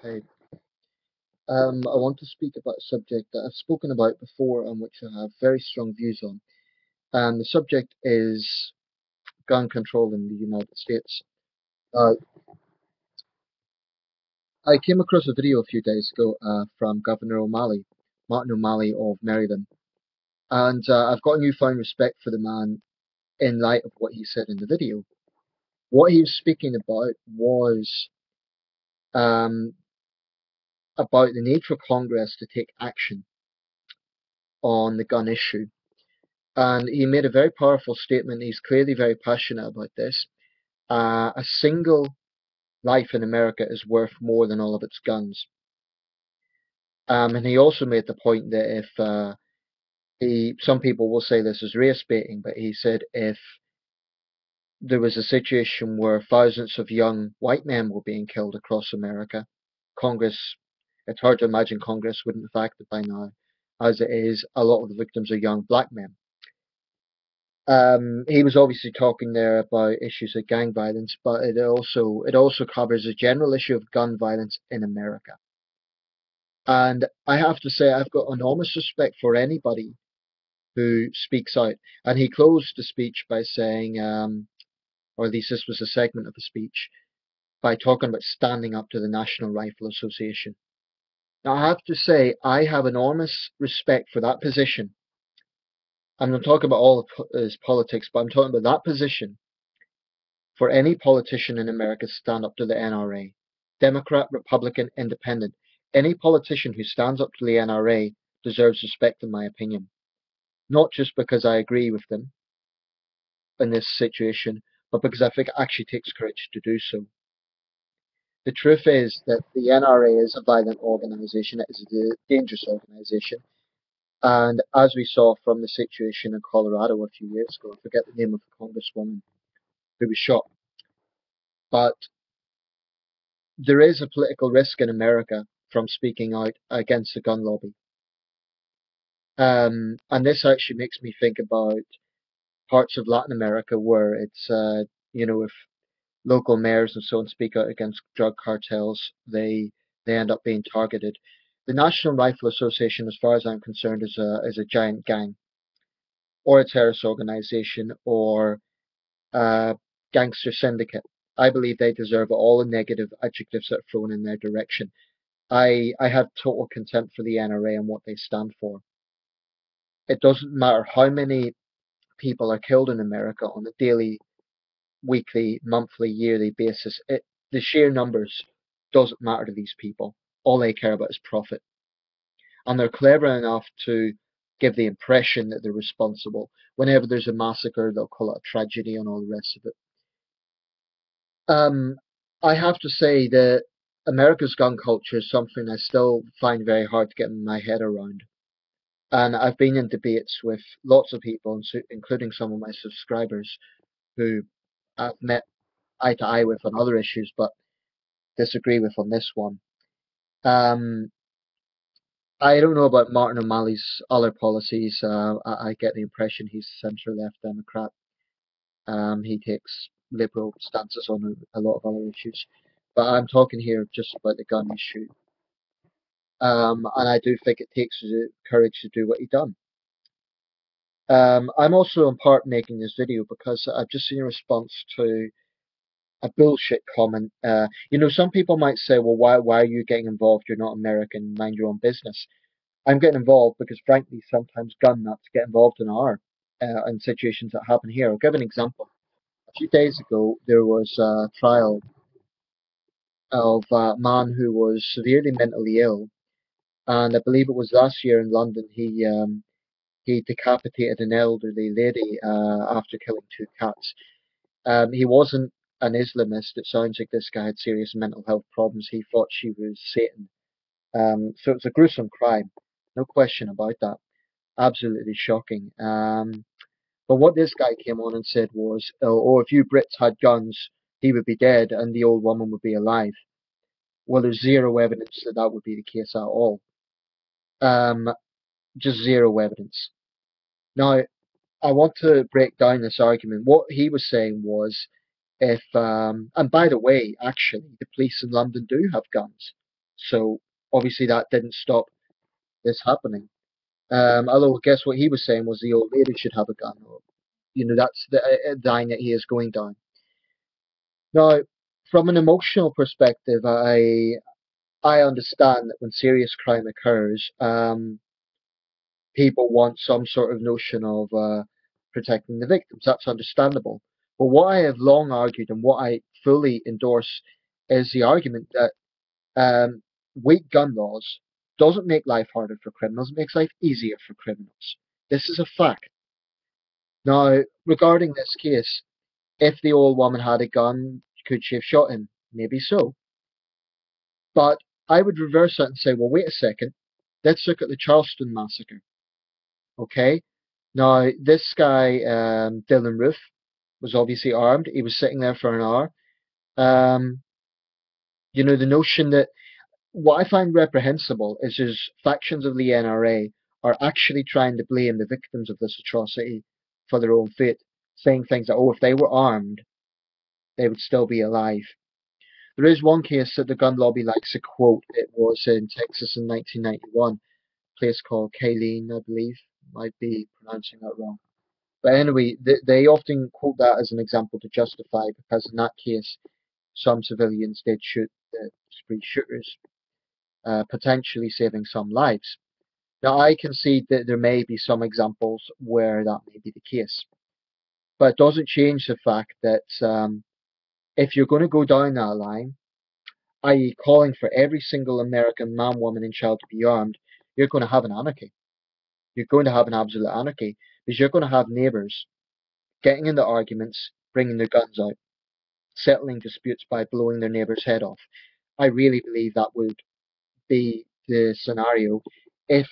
Hey, I want to speak about a subject that I've spoken about before and which I have very strong views on. And the subject is gun control in the United States. Uh, I came across a video a few days ago from Governor O'Malley, Martin O'Malley of Maryland, and I've got a newfound respect for the man in light of what he said in the video. What he was speaking about was um, about the need for Congress to take action on the gun issue. And he made a very powerful statement. He's clearly very passionate about this. A single life in America is worth more than all of its guns. And he also made the point that if some people will say this is race baiting, but he said if there was a situation where thousands of young white men were being killed across America, Congress, it's hard to imagine Congress wouldn't have acted by now. As it is, a lot of the victims are young black men. He was obviously talking there about issues of gang violence, but it also covers a general issue of gun violence in America. And I have to say, I've got enormous respect for anybody who speaks out. And he closed the speech by saying, or at least this was a segment of the speech, by talking about standing up to the National Rifle Association. Now, I have to say, I have enormous respect for that position. I'm not talking about all of his politics, but I'm talking about that position for any politician in America to stand up to the NRA. Democrat, Republican, Independent. Any politician who stands up to the NRA deserves respect, in my opinion. Not just because I agree with them in this situation, but because I think it actually takes courage to do so. The truth is that the NRA is a violent organization, it is a dangerous organization. And as we saw from the situation in Colorado a few years ago, I forget the name of the congresswoman who was shot, but there is a political risk in America from speaking out against the gun lobby. And this actually makes me think about parts of Latin America where if local mayors and so on speak out against drug cartels, they end up being targeted. The National Rifle Association, as far as I'm concerned, is a giant gang or a terrorist organization or a gangster syndicate. I believe they deserve all the negative adjectives that are thrown in their direction. I have total contempt for the NRA and what they stand for. It doesn't matter how many people are killed in America on a daily, weekly, monthly, yearly basis. The sheer numbers doesn't matter to these people. All they care about is profit. And they're clever enough to give the impression that they're responsible. Whenever there's a massacre, they'll call it a tragedy and all the rest of it. Um, I have to say that America's gun culture is something I still find very hard to get my head around. And I've been in debates with lots of people, including some of my subscribers, who I've met eye to eye with on other issues, but disagree with on this one. Um, I don't know about Martin O'Malley's other policies. I get the impression he's a centre-left Democrat. He takes liberal stances on a lot of other issues. But I'm talking here just about the gun issue. And I do think it takes courage to do what he done. I'm also in part making this video because I've just seen a response to a bullshit comment. Some people might say, well, why are you getting involved? You're not American, mind your own business. I'm getting involved because, frankly, sometimes gun nuts get involved in situations that happen here. I'll give an example. A few days ago, there was a trial of a man who was severely mentally ill, and I believe it was last year in London. He decapitated an elderly lady after killing two cats. He wasn't an Islamist. It sounds like this guy had serious mental health problems. He thought she was Satan. So it's a gruesome crime, no question about that. Absolutely shocking. But what this guy came on and said was, oh, if you Brits had guns, he would be dead and the old woman would be alive. Well, there's zero evidence that that would be the case at all. Um, just zero evidence. Now, I want to break down this argument. What he was saying was, and by the way, actually, the police in London do have guns. So obviously that didn't stop this happening. Although guess what he was saying was the old lady should have a gun, or that's the line that he is going down. Now, from an emotional perspective, I understand that when serious crime occurs, people want some sort of notion of protecting the victims. That's understandable. But what I have long argued and what I fully endorse is the argument that weak gun laws doesn't make life harder for criminals, it makes life easier for criminals. This is a fact. Now, regarding this case, if the old woman had a gun, could she have shot him? Maybe so. But I would reverse that and say, well, wait a second. Let's look at the Charleston massacre. Okay? Now, this guy, Dylan Roof, was obviously armed. He was sitting there for an hour. Um, the notion that what I find reprehensible is factions of the NRA are actually trying to blame the victims of this atrocity for their own fate, saying things like, oh, if they were armed, they would still be alive. There is one case that the gun lobby likes to quote. It was in Texas in 1991, a place called Kaleen, I believe. Might be pronouncing that wrong. But anyway, they often quote that as an example to justify, because in that case, some civilians did shoot the spree shooters, potentially saving some lives. Now, I concede that there may be some examples where that may be the case, but it doesn't change the fact that if you're going to go down that line, i.e., calling for every single American man, woman, and child to be armed, you're going to have an anarchy. You're going to have an absolute anarchy because you're going to have neighbours getting into arguments, bringing their guns out, settling disputes by blowing their neighbour's head off. I really believe that would be the scenario if,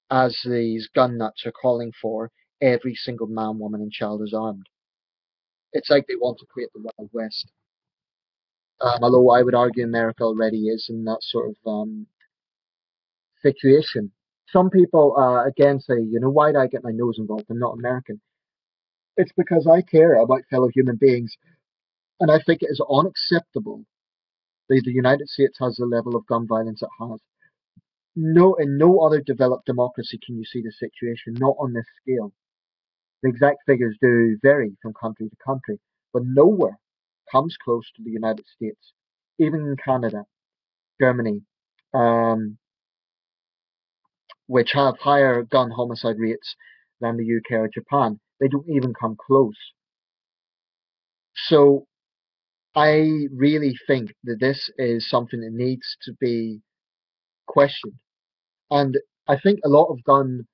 as these gun nuts are calling for, every single man, woman, and child is armed. It's like they want to create the Wild West. Although I would argue America already is in that sort of situation. Some people, again, say, why do I get my nose involved? I'm not American. It's because I care about fellow human beings, and I think it is unacceptable that the United States has the level of gun violence it has. No, in no other developed democracy can you see the situation, not on this scale. The exact figures do vary from country to country, but nowhere comes close to the United States. Even in Canada, Germany, um, which have higher gun homicide rates than the UK or Japan, they don't even come close. So I really think that this is something that needs to be questioned. And I think a lot of gun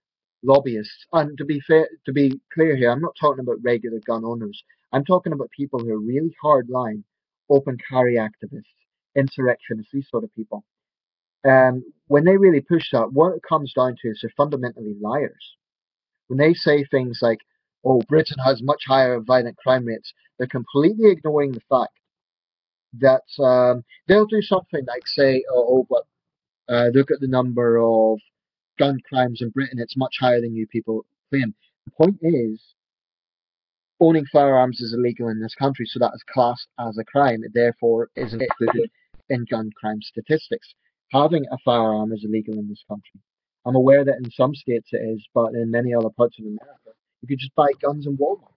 lobbyists, and to be fair, to be clear here, I'm not talking about regular gun owners. I'm talking about people who are really hardline, open carry activists, insurrectionists, these sort of people. When they really push that, what it comes down to is they're fundamentally liars. When they say things like, "Oh, Britain has much higher violent crime rates," they're completely ignoring the fact that they'll do something like say, but look at the number of gun crimes in Britain, it's much higher than you people claim. The point is, owning firearms is illegal in this country, so that is classed as a crime. It therefore isn't included in gun crime statistics. Having a firearm is illegal in this country. I'm aware that in some states it is, but in many other parts of America, you could just buy guns in Walmart.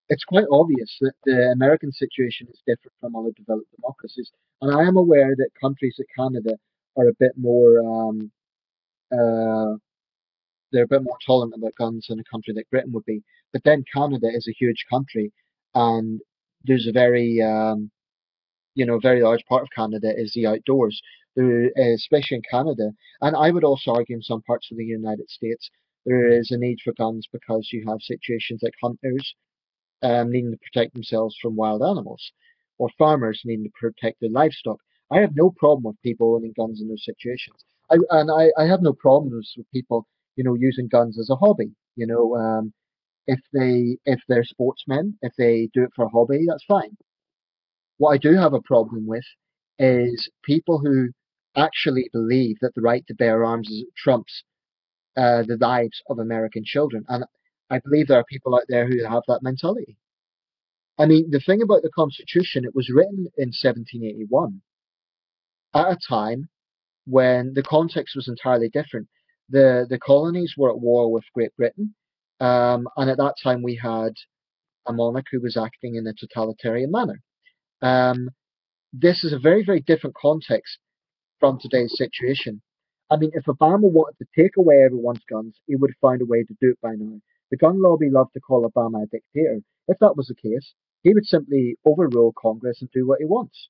It's quite obvious that the American situation is different from other developed democracies, and I am aware that countries like Canada are a bit more uh, they're a bit more tolerant about guns than a country like Britain would be. But then Canada is a huge country, and there's a very large part of Canada is the outdoors. There, especially in Canada, and I would also argue in some parts of the United States, there is a need for guns because you have situations like hunters needing to protect themselves from wild animals, or farmers needing to protect their livestock. I have no problem with people owning guns in those situations. I have no problems with people, using guns as a hobby. If they're sportsmen, if they do it for a hobby, that's fine. What I do have a problem with is people who actually believe that the right to bear arms trumps the lives of American children, and I believe there are people out there who have that mentality. I mean, the thing about the Constitution, it was written in 1781. at a time when the context was entirely different. The colonies were at war with Great Britain, and at that time we had a monarch who was acting in a totalitarian manner. Um, this is a very, very different context from today's situation. I mean, if Obama wanted to take away everyone's guns, he would have found a way to do it by now. The gun lobby love to call Obama a dictator. If that was the case, he would simply overrule Congress and do what he wants.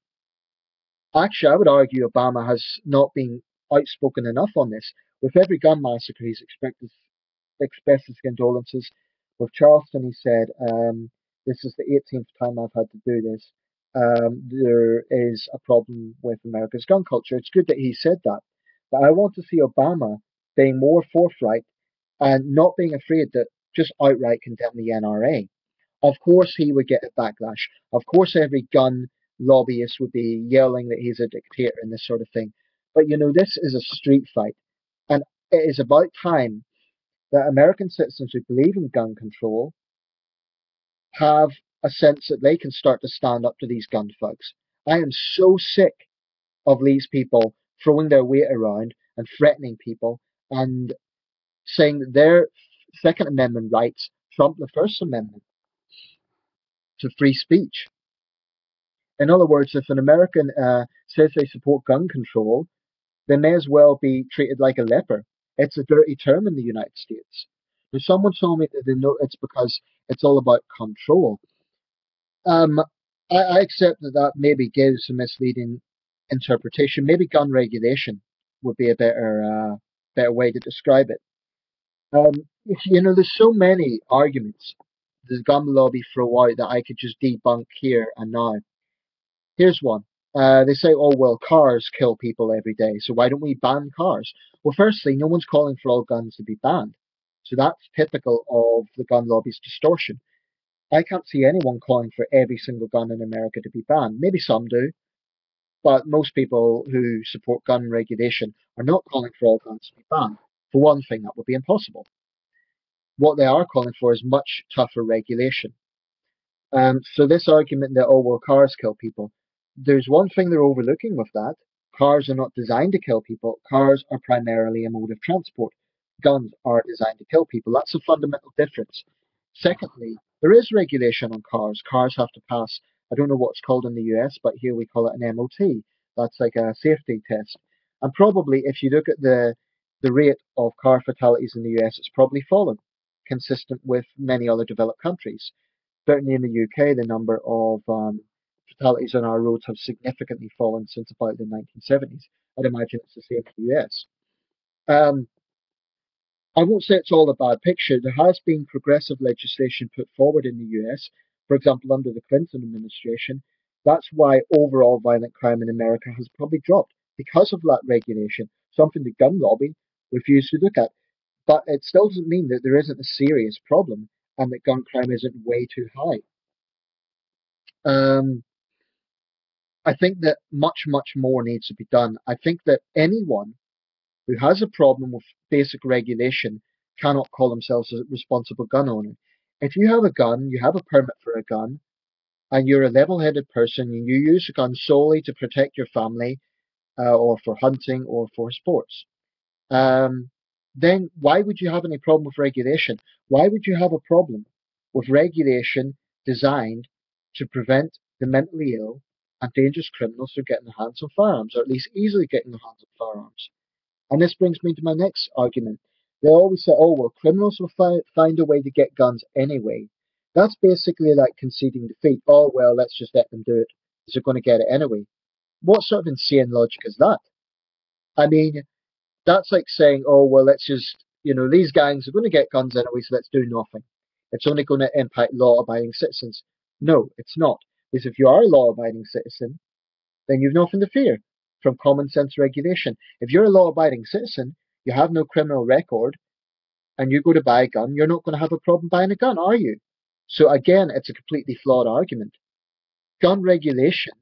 Actually, I would argue Obama has not been outspoken enough on this. With every gun massacre, he's expressed his condolences. With Charleston, he said, "This is the 18th time I've had to do this. There is a problem with America's gun culture." It's good that he said that, but I want to see Obama being more forthright and not being afraid to just outright condemn the NRA. Of course, he would get a backlash. Of course, every gun lobbyist would be yelling that he's a dictator and this sort of thing. But this is a street fight, and it is about time that American citizens who believe in gun control have a sense that they can start to stand up to these gun thugs. I am so sick of these people throwing their weight around and threatening people and saying that their Second Amendment rights trump the First Amendment to free speech. In other words, if an American says they support gun control, they may as well be treated like a leper. It's a dirty term in the United States. Now, someone told me that they know it's because it's all about control. Um, I accept that that maybe gives a misleading interpretation. Maybe gun regulation would be a better way to describe it. Um, there's so many arguments the gun lobby throw out that I could just debunk here and now. Here's one. They say, oh, well, cars kill people every day, so why don't we ban cars? Well, firstly, no one's calling for all guns to be banned. So that's typical of the gun lobby's distortion. I can't see anyone calling for every single gun in America to be banned. Maybe some do, but most people who support gun regulation are not calling for all guns to be banned. For one thing, that would be impossible. What they are calling for is much tougher regulation. So this argument that, oh, well, cars kill people, there's one thing they're overlooking with that. Cars are not designed to kill people. Cars are primarily a mode of transport. Guns are designed to kill people. That's a fundamental difference. Secondly, there is regulation on cars. Cars have to pass, I don't know what it's called in the US, but here we call it an MOT. That's like a safety test. And probably if you look at the rate of car fatalities in the US, it's probably fallen, consistent with many other developed countries. Certainly in the UK, the number of fatalities on our roads have significantly fallen since about the 1970s. I'd imagine it's the same in the US. Um, I won't say it's all a bad picture. There has been progressive legislation put forward in the US, for example, under the Clinton administration. That's why overall violent crime in America has probably dropped because of that regulation, something the gun lobby refused to look at. But it still doesn't mean that there isn't a serious problem and that gun crime isn't way too high. Um, I think that much, much more needs to be done. I think that anyone who has a problem with basic regulation cannot call themselves a responsible gun owner. If you have a gun, you have a permit for a gun, and you're a level-headed person, and you use a gun solely to protect your family, or for hunting, or for sports, um, then why would you have any problem with regulation? Why would you have a problem with regulation designed to prevent the mentally ill and dangerous criminals from getting their hands on firearms, or at least easily getting their hands on firearms? And this brings me to my next argument. They always say, oh, well, criminals will find a way to get guns anyway. That's basically like conceding defeat. Oh, well, let's just let them do it because they're going to get it anyway. What sort of insane logic is that? I mean, that's like saying, oh, well, let's just, these gangs are going to get guns anyway, so let's do nothing. It's only going to impact law-abiding citizens. No, it's not. Because if you are a law-abiding citizen, then you've nothing to fear from common sense regulation. If you're a law-abiding citizen, you have no criminal record, and you go to buy a gun, you're not going to have a problem buying a gun, are you? So again, it's a completely flawed argument. Gun regulation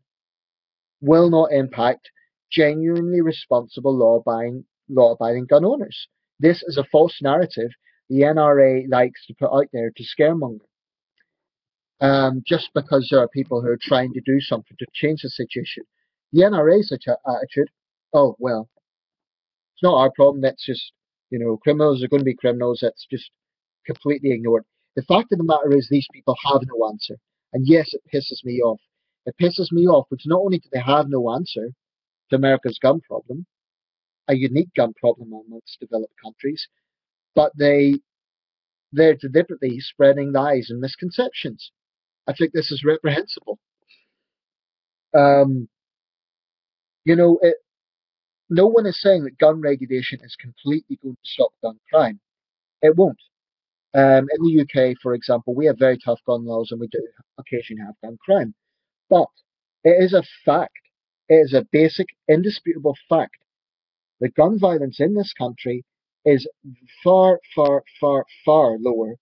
will not impact genuinely responsible law-abiding gun owners. This is a false narrative the NRA likes to put out there to scaremonger. Just because there are people who are trying to do something to change the situation. The NRA such a attitude. Oh well, it's not our problem. That's just criminals are going to be criminals. That's just completely ignored. The fact of the matter is these people have no answer, and yes, it pisses me off. It pisses me off because not only do they have no answer to America's gun problem, a unique gun problem amongst developed countries, but they're deliberately spreading lies and misconceptions. I think this is reprehensible. Um, you know, it, no one is saying that gun regulation is completely going to stop gun crime. It won't. In the UK, for example, we have very tough gun laws and we do occasionally have gun crime. But it is a fact, it is a basic, indisputable fact that gun violence in this country is far, far, far, far lower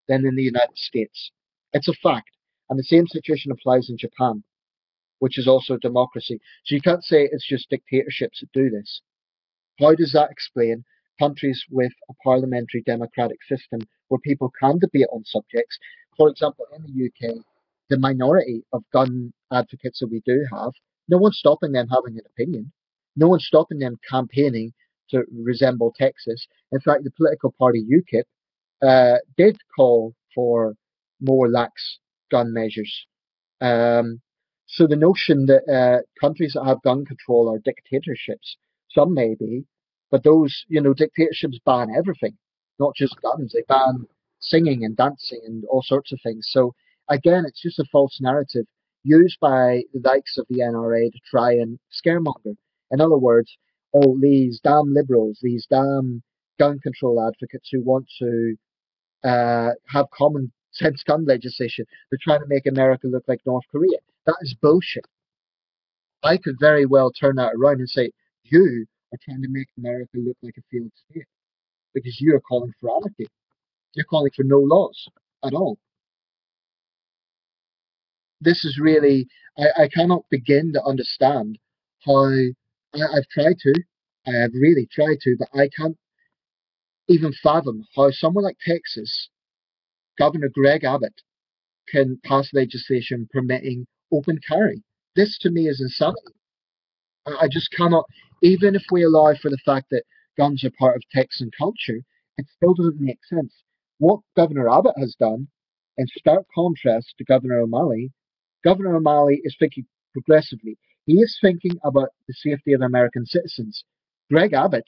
than in the United States. It's a fact. And the same situation applies in Japan, which is also a democracy. So you can't say it's just dictatorships that do this. How does that explain countries with a parliamentary democratic system where people can debate on subjects? For example, in the UK, the minority of gun advocates that we do have, no one's stopping them having an opinion. No one's stopping them campaigning to resemble Texas. In fact, the political party UKIP did call for more lax gun measures. um, so the notion that countries that have gun control are dictatorships, some may be, but those, dictatorships ban everything, not just guns. They ban singing and dancing and all sorts of things. So again, it's just a false narrative used by the likes of the NRA to try and scaremonger. In other words, oh, these damn liberals, these damn gun control advocates who want to have common sense gun legislation. They're trying to make America look like North Korea. That is bullshit. I could very well turn that around and say, you are trying to make America look like a failed state because you are calling for anarchy. You're calling for no laws at all. This is really, I cannot begin to understand how I've tried to, I have really tried to, but I can't even fathom how someone like Texas, Governor Greg Abbott, can pass legislation permitting open carry. This to me is insanity. I just cannot, even if we allow for the fact that guns are part of Texan culture, it still doesn't make sense. What Governor Abbott has done, in stark contrast to Governor O'Malley is thinking progressively. He is thinking about the safety of American citizens. Greg Abbott,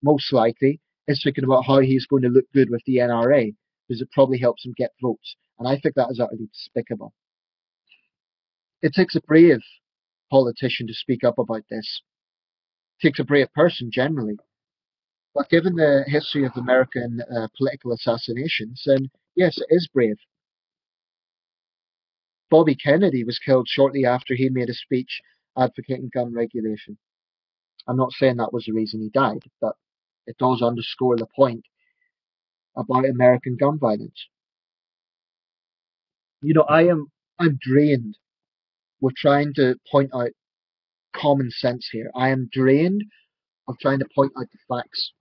most likely, is thinking about how he's going to look good with the NRA because it probably helps him get votes. And I think that is utterly despicable. It takes a brave politician to speak up about this. It takes a brave person generally. But given the history of American political assassinations, then yes, it is brave. Bobby Kennedy was killed shortly after he made a speech advocating gun regulation. I'm not saying that was the reason he died, but it does underscore the point about American gun violence. I'm drained with trying to point out common sense here. I am drained of trying to point out the facts.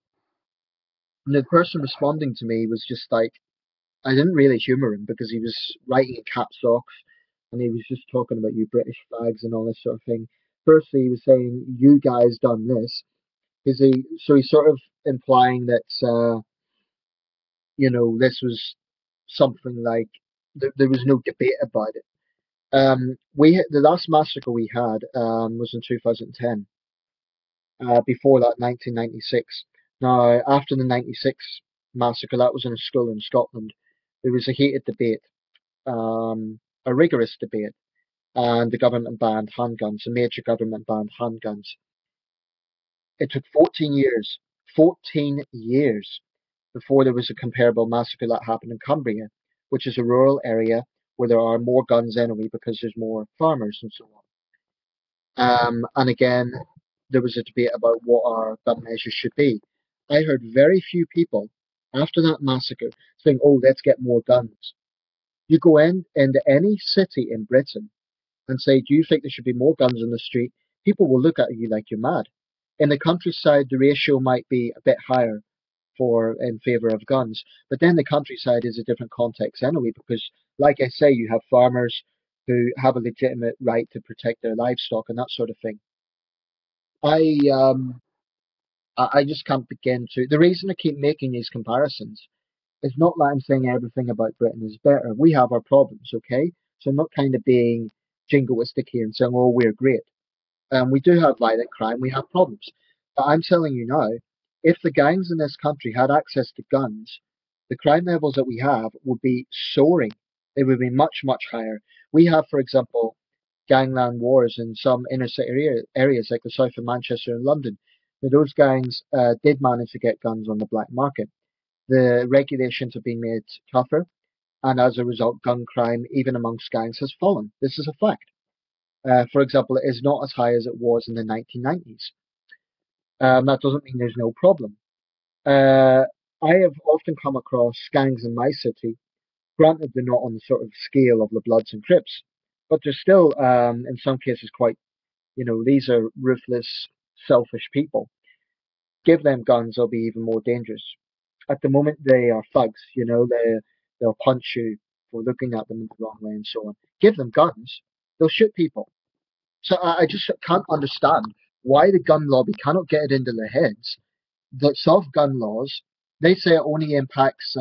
And the person responding to me was just like, I didn't really humour him because he was writing in caps lock and he was just talking about you British flags and all this sort of thing. Firstly, he was saying you guys done this. He's sort of implying that this was something like there was no debate about it. The last massacre we had was in 2010. Before that, 1996. Now, after the 96 massacre, that was in a school in Scotland. There was a heated debate, a rigorous debate, and the government banned handguns. The major government banned handguns. It took 14 years before there was a comparable massacre that happened in Cumbria, which is a rural area where there are more guns anyway because there's more farmers and so on. And again, there was a debate about what our gun measures should be. I heard very few people after that massacre saying, "Oh, let's get more guns." You go into any city in Britain and say, "Do you think there should be more guns on the street?" People will look at you like you're mad. In the countryside, the ratio might be a bit higher for in favor of guns, but then the countryside is a different context anyway, because, like I say, you have farmers who have a legitimate right to protect their livestock and that sort of thing. I I just can't begin to. The reason I keep making these comparisons is not that I'm saying everything about Britain is better. We have our problems, okay? So I'm not kind of being jingoistic here and saying, oh, we're great. We do have violent crime, we have problems. But I'm telling you now, if the gangs in this country had access to guns, the crime levels that we have would be soaring. They would be much, much higher. We have, for example, gangland wars in some inner city areas like the south of Manchester and London. Now, those gangs did manage to get guns on the black market. The regulations have been made tougher, and as a result, gun crime, even amongst gangs, has fallen. This is a fact. For example, it is not as high as it was in the 1990s. That doesn't mean there's no problem. Uh, I have often come across gangs in my city. Granted, they're not on the sort of scale of the Bloods and Crips, but they're still, in some cases, quite, these are ruthless, selfish people. Give them guns, they'll be even more dangerous. At the moment, they are thugs, they'll punch you for looking at them in the wrong way and so on. Give them guns, they'll shoot people. So I just can't understand why the gun lobby cannot get it into their heads that soft gun laws, they say it only impacts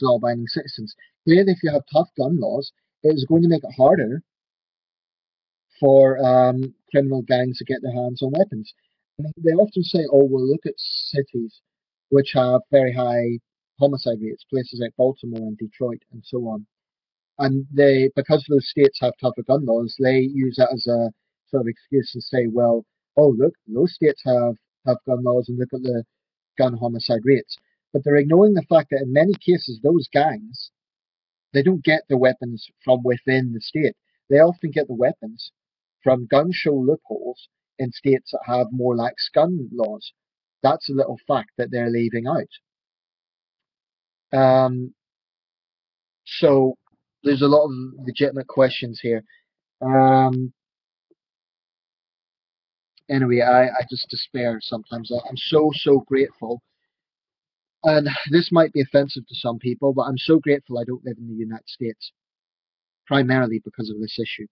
law-abiding citizens. Clearly, if you have tough gun laws, it is going to make it harder for criminal gangs to get their hands on weapons. I mean, they often say, "Oh, well, look at cities which have very high homicide rates, places like Baltimore and Detroit and so on." And they, because those states have tougher gun laws, they use that as a sort of excuse to say, "Well, oh, look, those states have tough gun laws, and look at the gun homicide rates." But they're ignoring the fact that in many cases, those gangs, they don't get their weapons from within the state. They often get the weapons from gun show loopholes in states that have more lax gun laws. That's a little fact that they're leaving out. Um, so there's a lot of legitimate questions here. Um, anyway, I just despair sometimes. I'm so, so grateful. And this might be offensive to some people, but I'm so grateful I don't live in the United States, primarily because of this issue.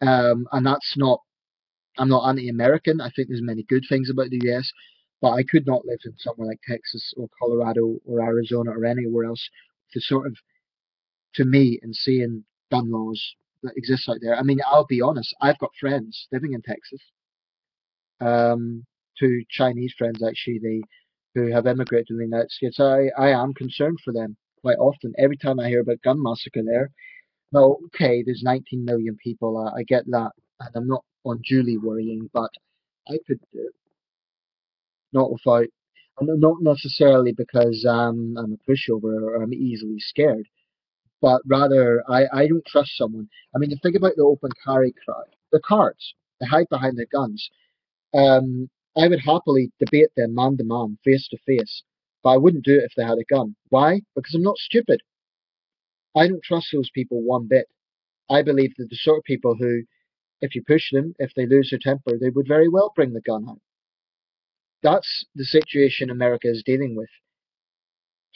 And that's not, I'm not anti-American. I think there's many good things about the US, but I could not live in somewhere like Texas or Colorado or Arizona or anywhere else to sort of, to me, and seeing gun laws that exist out there. I mean, I'll be honest, I've got friends living in Texas, two Chinese friends actually, who have immigrated to the United States. I am concerned for them quite often. Every time I hear about gun massacre there, now, okay, there's 19 million people. I get that, and I'm not unduly worrying, but I could not without, and not necessarily because I'm a pushover or I'm easily scared, but rather I don't trust someone. I mean, you think about the open carry crowd, the cards, they hide behind their guns. I would happily debate them man to man, face to face, but I wouldn't do it if they had a gun. Why? Because I'm not stupid. I don't trust those people one bit. I believe that the sort of people who, if you push them, if they lose their temper, they would very well bring the gun out. That's the situation America is dealing with.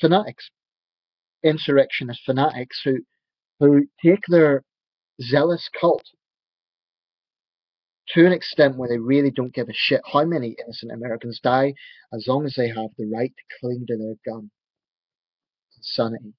Fanatics, insurrectionist fanatics who take their zealous cult to an extent where they really don't give a shit how many innocent Americans die as long as they have the right to cling to their gun. Insanity.